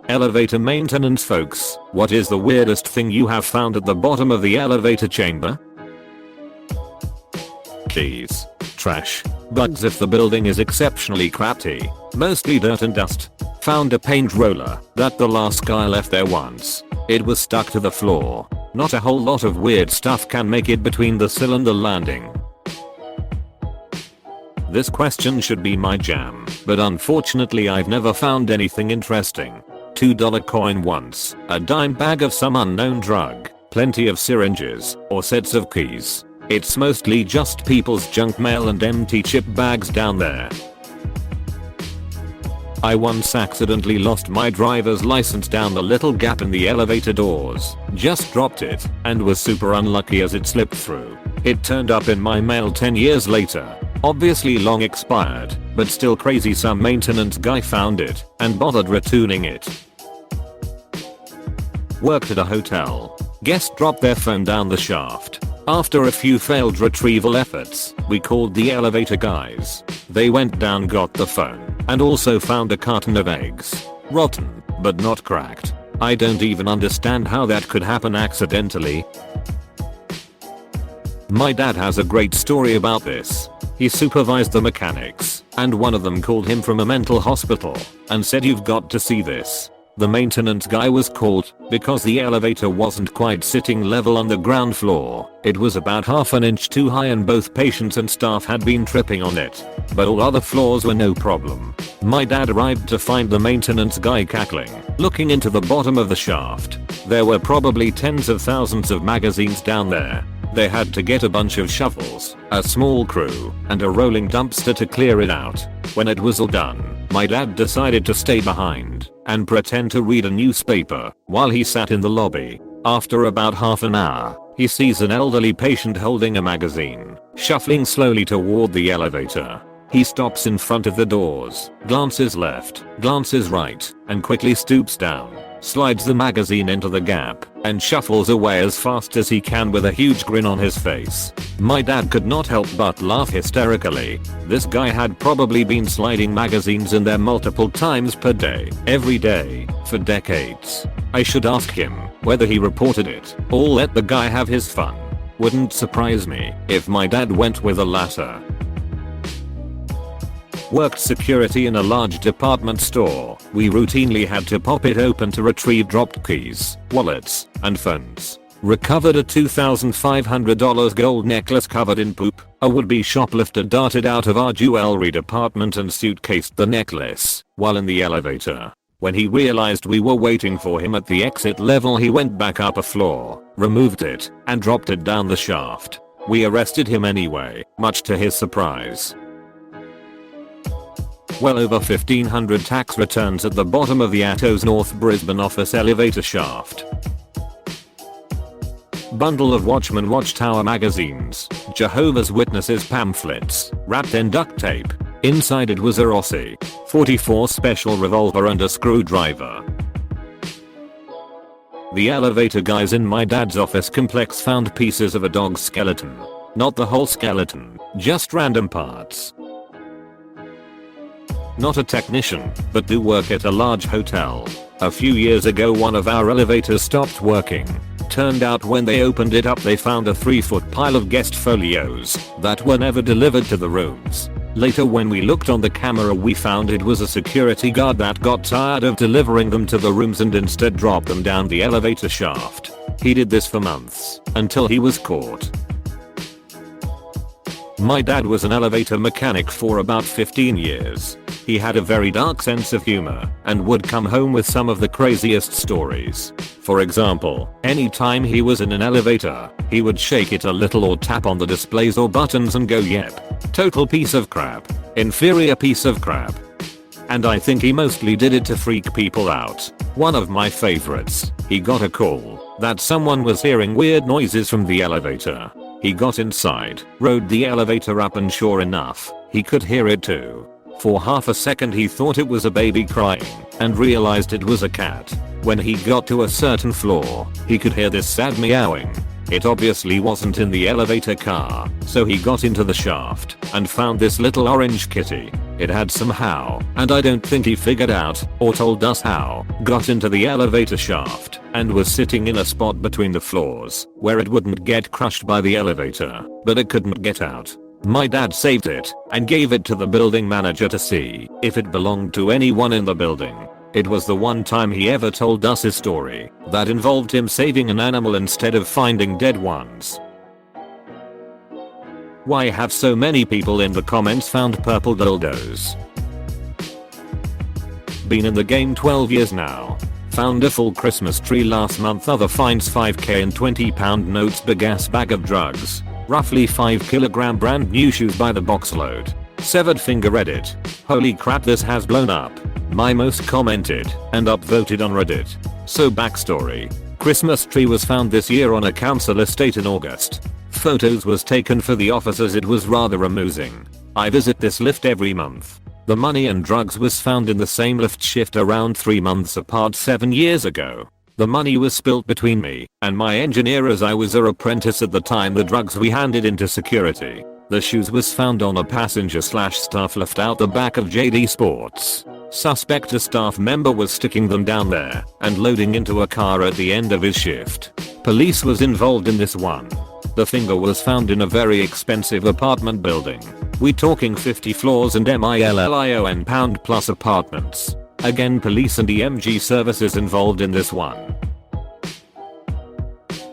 Elevator maintenance folks, what is the weirdest thing you have found at the bottom of the elevator chamber? Keys. Trash. Bugs if the building is exceptionally crappy. Mostly dirt and dust. Found a paint roller that the last guy left there once. It was stuck to the floor. Not a whole lot of weird stuff can make it between the cylinder landing. This question should be my jam, but unfortunately I've never found anything interesting. $2 coin once, a dime bag of some unknown drug, plenty of syringes, or sets of keys. It's mostly just people's junk mail and empty chip bags down there. I once accidentally lost my driver's license down the little gap in the elevator doors. Just dropped it, and was super unlucky as it slipped through. It turned up in my mail 10 years later. Obviously long expired, but still crazy some maintenance guy found it, and bothered retuning it. Worked at a hotel. Guest dropped their phone down the shaft. After a few failed retrieval efforts, we called the elevator guys. They went down, got the phone, and also found a carton of eggs. Rotten, but not cracked. I don't even understand how that could happen accidentally. My dad has a great story about this. He supervised the mechanics, and one of them called him from a mental hospital and said, "You've got to see this." The maintenance guy was called because the elevator wasn't quite sitting level on the ground floor. It was about half an inch too high and both patients and staff had been tripping on it. But all other floors were no problem. My dad arrived to find the maintenance guy cackling, looking into the bottom of the shaft. There were probably tens of thousands of magazines down there. They had to get a bunch of shovels, a small crew, and a rolling dumpster to clear it out. When it was all done, my dad decided to stay behind and pretend to read a newspaper while he sat in the lobby. After about half an hour, he sees an elderly patient holding a magazine, shuffling slowly toward the elevator. He stops in front of the doors, glances left, glances right, and quickly stoops down, slides the magazine into the gap, and shuffles away as fast as he can with a huge grin on his face. My dad could not help but laugh hysterically. This guy had probably been sliding magazines in there multiple times per day, every day, for decades. I should ask him whether he reported it, or let the guy have his fun. Wouldn't surprise me if my dad went with the latter. Worked security in a large department store. We routinely had to pop it open to retrieve dropped keys, wallets, and phones. Recovered a $2,500 gold necklace covered in poop. A would-be shoplifter darted out of our jewelry department and suitcased the necklace while in the elevator. When he realized we were waiting for him at the exit level, he went back up a floor, removed it, and dropped it down the shaft. We arrested him anyway, much to his surprise. Well over 1,500 tax returns at the bottom of the ATO's North Brisbane office elevator shaft. Bundle of Watchman Watchtower magazines, Jehovah's Witnesses pamphlets, wrapped in duct tape. Inside it was a Rossi .44 special revolver and a screwdriver. The elevator guys in my dad's office complex found pieces of a dog's skeleton. Not the whole skeleton, just random parts. Not a technician, but do work at a large hotel. A few years ago one of our elevators stopped working. Turned out when they opened it up they found a 3-foot pile of guest folios that were never delivered to the rooms. Later when we looked on the camera we found it was a security guard that got tired of delivering them to the rooms and instead dropped them down the elevator shaft. He did this for months, until he was caught. My dad was an elevator mechanic for about 15 years. He had a very dark sense of humor and would come home with some of the craziest stories. For example, anytime he was in an elevator, he would shake it a little or tap on the displays or buttons and go, "Yep, total piece of crap, inferior piece of crap." And I think he mostly did it to freak people out. One of my favorites, he got a call that someone was hearing weird noises from the elevator. He got inside, rode the elevator up, and sure enough, he could hear it too. For half a second he thought it was a baby crying and realized it was a cat. When he got to a certain floor, he could hear this sad meowing. It obviously wasn't in the elevator car, so he got into the shaft and found this little orange kitty. It had somehow, and I don't think he figured out or told us how, got into the elevator shaft and was sitting in a spot between the floors where it wouldn't get crushed by the elevator, but it couldn't get out. My dad saved it and gave it to the building manager to see if it belonged to anyone in the building. It was the one time he ever told us his story that involved him saving an animal instead of finding dead ones. Why have so many people in the comments found purple dildos? Been in the game 12 years now. Found a full Christmas tree last month. Other finds 5k and 20-pound notes. Big ass bag of drugs. Roughly 5 kg brand new shoes by the boxload. Severed finger Reddit. Holy crap, this has blown up. My most commented and upvoted on Reddit. So backstory. Christmas tree was found this year on a council estate in August. Photos was taken for the officers. It was rather amusing. I visit this lift every month. The money and drugs was found in the same lift shift around 3 months apart 7 years ago. The money was spilt between me and my engineer as I was her apprentice at the time. The drugs we handed into security. The shoes was found on a passenger/staff lift out the back of JD Sports. Suspect a staff member was sticking them down there and loading into a car at the end of his shift. Police was involved in this one. The finger was found in a very expensive apartment building. We talking 50 floors and million pound plus apartments. Again, police and EMG services involved in this one.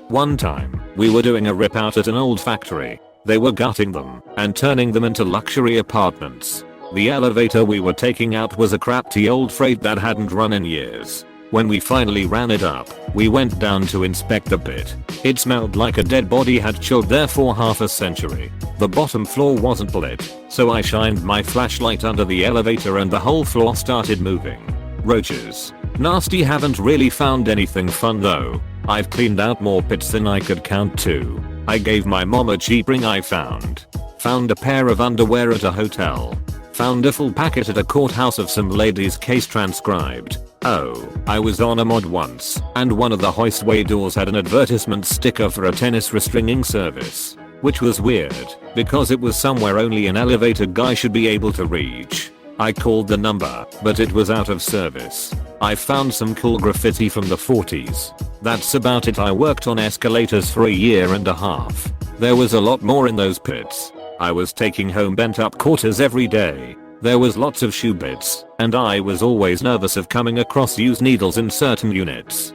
One time, we were doing a rip out at an old factory. They were gutting them and turning them into luxury apartments. The elevator we were taking out was a crappy old freight that hadn't run in years. When we finally ran it up, we went down to inspect the pit. It smelled like a dead body had chilled there for half a century. The bottom floor wasn't lit, so I shined my flashlight under the elevator and the whole floor started moving. Roaches. Nasty. Haven't really found anything fun though. I've cleaned out more pits than I could count to. I gave my mom a cheap ring I found. Found a pair of underwear at a hotel. Found a full packet at a courthouse of some lady's case transcribed. Oh, I was on a mod once, and one of the hoistway doors had an advertisement sticker for a tennis restringing service. Which was weird, because it was somewhere only an elevator guy should be able to reach. I called the number, but it was out of service. I found some cool graffiti from the 40s. That's about it. I worked on escalators for a year and a half. There was a lot more in those pits. I was taking home bent up quarters every day. There was lots of shoe bits, and I was always nervous of coming across used needles in certain units.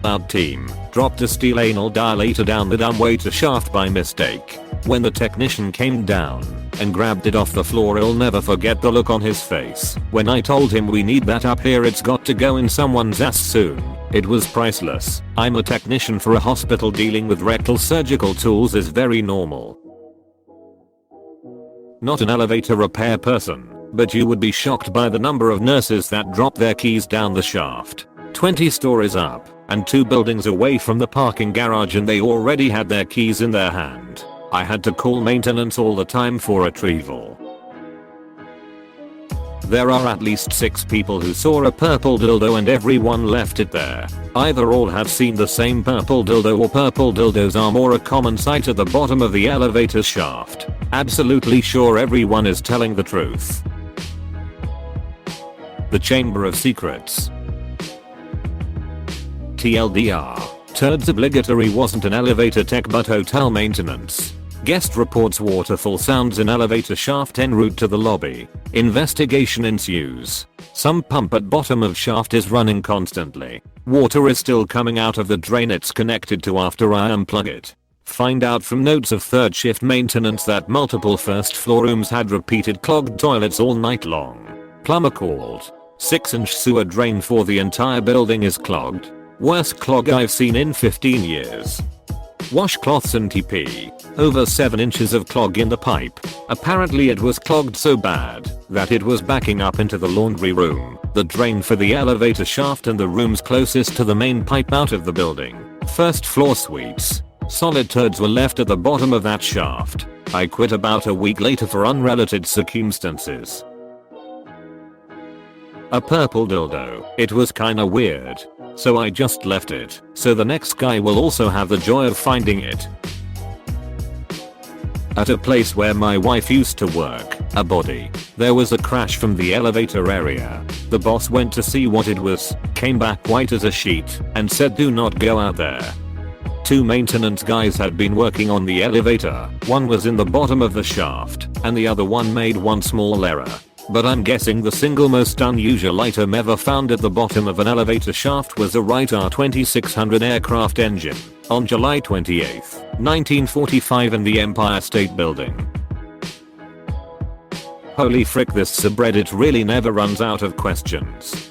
Our team dropped a steel anal dilator down the dumbwaiter shaft by mistake. When the technician came down and grabbed it off the floor, I'll never forget the look on his face when I told him we need that up here, it's got to go in someone's ass soon. It was priceless. I'm a technician for a hospital. Dealing with rectal surgical tools is very normal. Not an elevator repair person, but you would be shocked by the number of nurses that drop their keys down the shaft. 20 stories up and 2 buildings away from the parking garage, and they already had their keys in their hand. I had to call maintenance all the time for retrieval. There are at least 6 people who saw a purple dildo and everyone left it there. Either all have seen the same purple dildo or purple dildos are more a common sight at the bottom of the elevator shaft. Absolutely sure everyone is telling the truth. The Chamber of Secrets. TLDR. Turds obligatory wasn't an elevator tech but hotel maintenance. Guest reports waterfall sounds in elevator shaft en route to the lobby. Investigation ensues. Some pump at bottom of shaft is running constantly. Water is still coming out of the drain it's connected to after I unplug it. Find out from notes of third shift maintenance that multiple first floor rooms had repeated clogged toilets all night long. Plumber called. 6-inch sewer drain for the entire building is clogged. Worst clog I've seen in 15 years. Washcloths and TP. Over 7 inches of clog in the pipe. Apparently it was clogged so bad that it was backing up into the laundry room, the drain for the elevator shaft, and the rooms closest to the main pipe out of the building. First floor suites. Solid turds were left at the bottom of that shaft. I quit about a week later for unrelated circumstances. A purple dildo. It was kinda weird. So I just left it, so the next guy will also have the joy of finding it. At a place where my wife used to work, a body. There was a crash from the elevator area. The boss went to see what it was, came back white as a sheet, and said do not go out there. 2 maintenance guys had been working on the elevator. One was in the bottom of the shaft, and the other one made one small error. But I'm guessing the single most unusual item ever found at the bottom of an elevator shaft was a Wright R2600 aircraft engine on July 28, 1945 in the Empire State Building. Holy frick, this subreddit really never runs out of questions.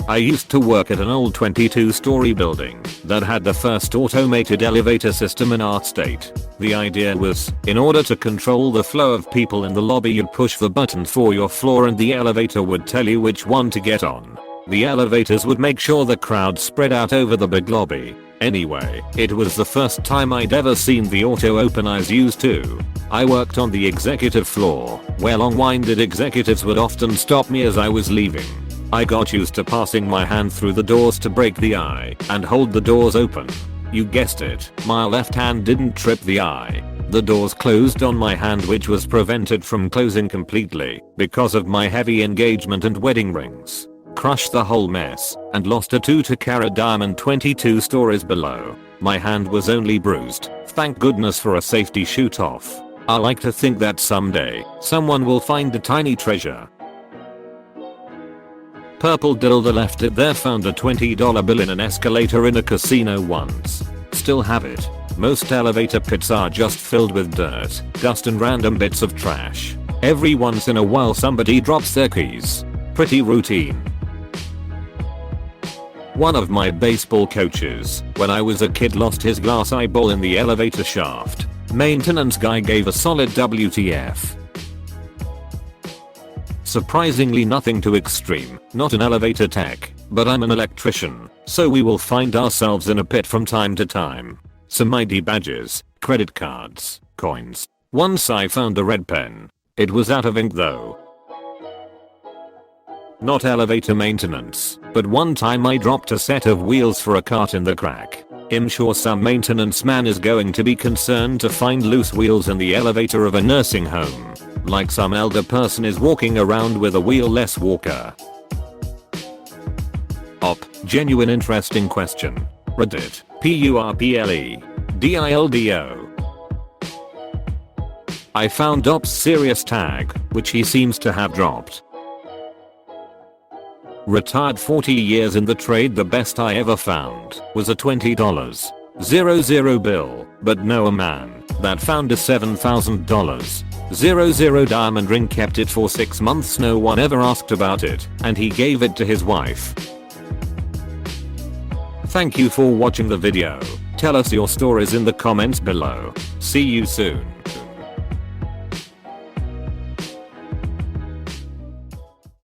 I used to work at an old 22-story building that had the first automated elevator system in our state. The idea was, in order to control the flow of people in the lobby, you'd push the button for your floor and the elevator would tell you which one to get on. The elevators would make sure the crowd spread out over the big lobby. Anyway, it was the first time I'd ever seen the auto open eyes used too. I worked on the executive floor, where long-winded executives would often stop me as I was leaving. I got used to passing my hand through the doors to break the eye and hold the doors open. You guessed it, my left hand didn't trip the eye. The doors closed on my hand, which was prevented from closing completely because of my heavy engagement and wedding rings. Crushed the whole mess and lost a 2-carat diamond 22 stories below. My hand was only bruised, thank goodness for a safety shoot off. I like to think that someday someone will find the tiny treasure. Purple dildo left it there, found a $20 bill in an escalator in a casino once. Still have it. Most elevator pits are just filled with dirt, dust and random bits of trash. Every once in a while somebody drops their keys. Pretty routine. One of my baseball coaches, when I was a kid, lost his glass eyeball in the elevator shaft. Maintenance guy gave a solid WTF. Surprisingly nothing too extreme, not an elevator tech, but I'm an electrician, so we will find ourselves in a pit from time to time. Some ID badges, credit cards, coins. Once I found a red pen. It was out of ink though. Not elevator maintenance, but one time I dropped a set of wheels for a cart in the crack. I'm sure some maintenance man is going to be concerned to find loose wheels in the elevator of a nursing home. Like some elder person is walking around with a wheel-less walker. Genuine interesting question. Reddit. PURPLE. I found Op's serious tag, which he seems to have dropped. Retired 40 years in the trade. The best I ever found was a $20.00 bill, but no, a man that found a $7,000.00 diamond ring, kept it for 6 months, no one ever asked about it, and he gave it to his wife. Thank you for watching the video. Tell us your stories in the comments below. See you soon.